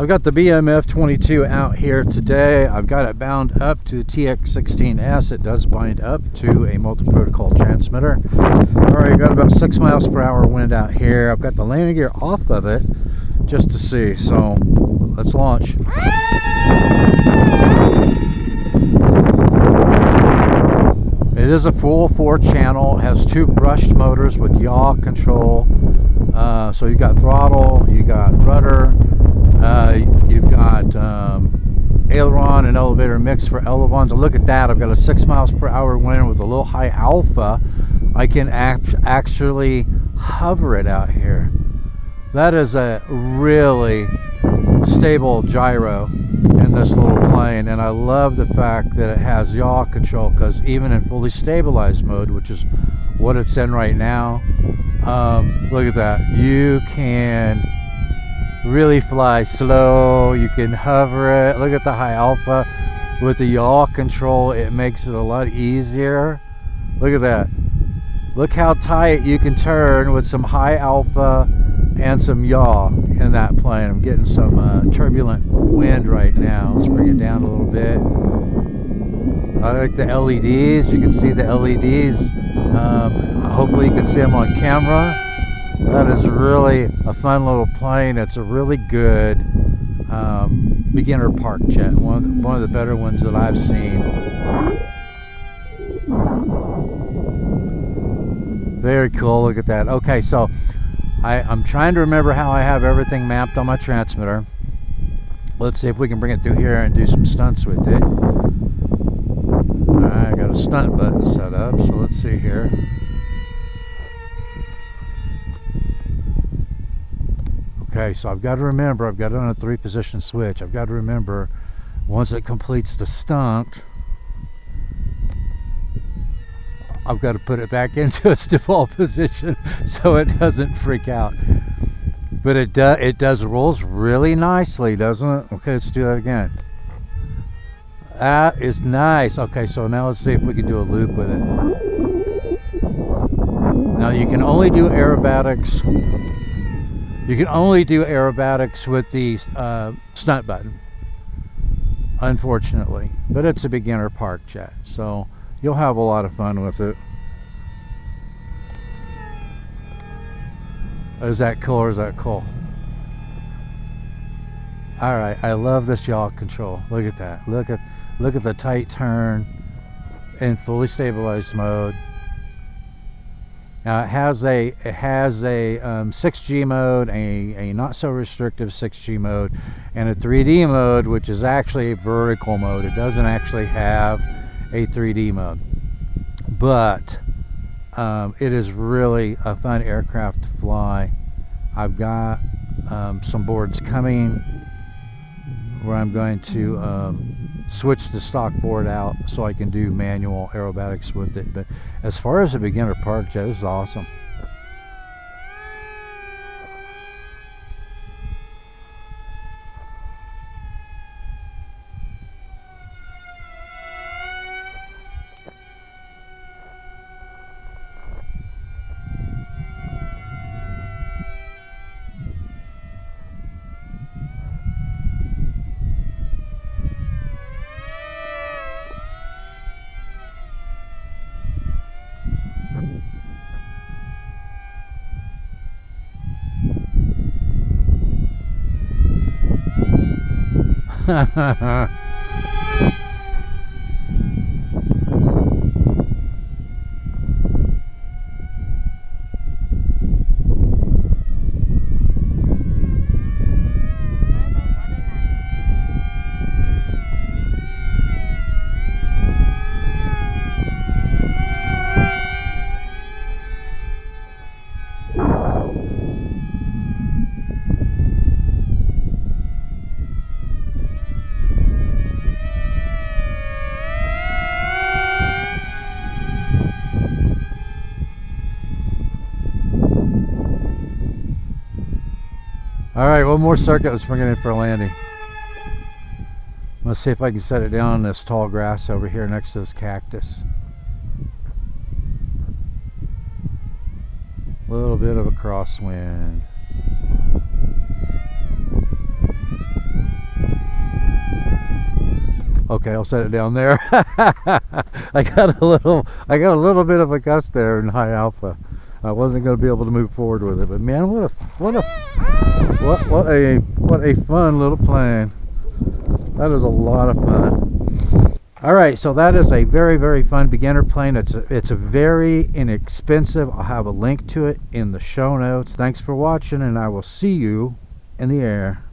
I've got the BM22 out here today. I've got it bound up to the TX16S. It does bind up to a multi-protocol transmitter. Alright, got about 6 miles per hour wind out here. I've got the landing gear off of it just to see. So let's launch. It is a full 4-channel. It has 2 brushed motors with yaw control. So you got throttle, you got rudder. You've got aileron and elevator mix for elevons. Look at that, I've got a 6 miles per hour wind with a little high alpha. I can actually hover it out here. That is a really stable gyro in this little plane, and I love the fact that it has yaw control, because even in fully stabilized mode, which is what it's in right now, look at that, you can really fly slow, you can hover it. Look at the high alpha with the yaw control. It makes it a lot easier. Look at that, look how tight you can turn with some high alpha and some yaw in that plane. I'm getting some turbulent wind right now. Let's bring it down a little bit. I like the LEDs. You can see the LEDs. Hopefully you can see them on camera. That is really a fun little plane. It's a really good beginner Parkjet. One of the better ones that I've seen. Very cool. Look at that. Okay, so I'm trying to remember how I have everything mapped on my transmitter. Let's see if we can bring it through here and do some stunts with it. Alright, I got a stunt button set up, so let's see here. Okay, so I've got to remember, I've got it on a 3-position switch. I've got to remember, once it completes the stunt, I've got to put it back into its default position so it doesn't freak out. But it does rolls really nicely, doesn't it? Okay, let's do that again. That is nice. Okay, so now let's see if we can do a loop with it. Now you can only do aerobatics. You can only do aerobatics with the stunt button, unfortunately. But it's a beginner Parkjet, so you'll have a lot of fun with it. Is that cool or is that cool? Alright, I love this yaw control. Look at that. Look at the tight turn in fully stabilized mode. Now it has a 6G mode, a not so restrictive 6G mode, and a 3D mode, which is actually a vertical mode. It doesn't actually have a 3D mode, but it is really a fun aircraft to fly. I've got some boards coming where I'm going to switch the stock board out so I can do manual aerobatics with it. But as far as a beginner Parkjet, this is awesome. Alright, one more circuit. Let's bring it in for a landing. Let's see if I can set it down on this tall grass over here next to this cactus. A little bit of a crosswind. Okay, I'll set it down there. I got a little bit of a gust there in high alpha. I wasn't going to be able to move forward with it, but man, what a fun little plane. That is a lot of fun. All right, so that is a very, very fun beginner plane. It's a very inexpensive. I'll have a link to it in the show notes. Thanks for watching, and I will see you in the air.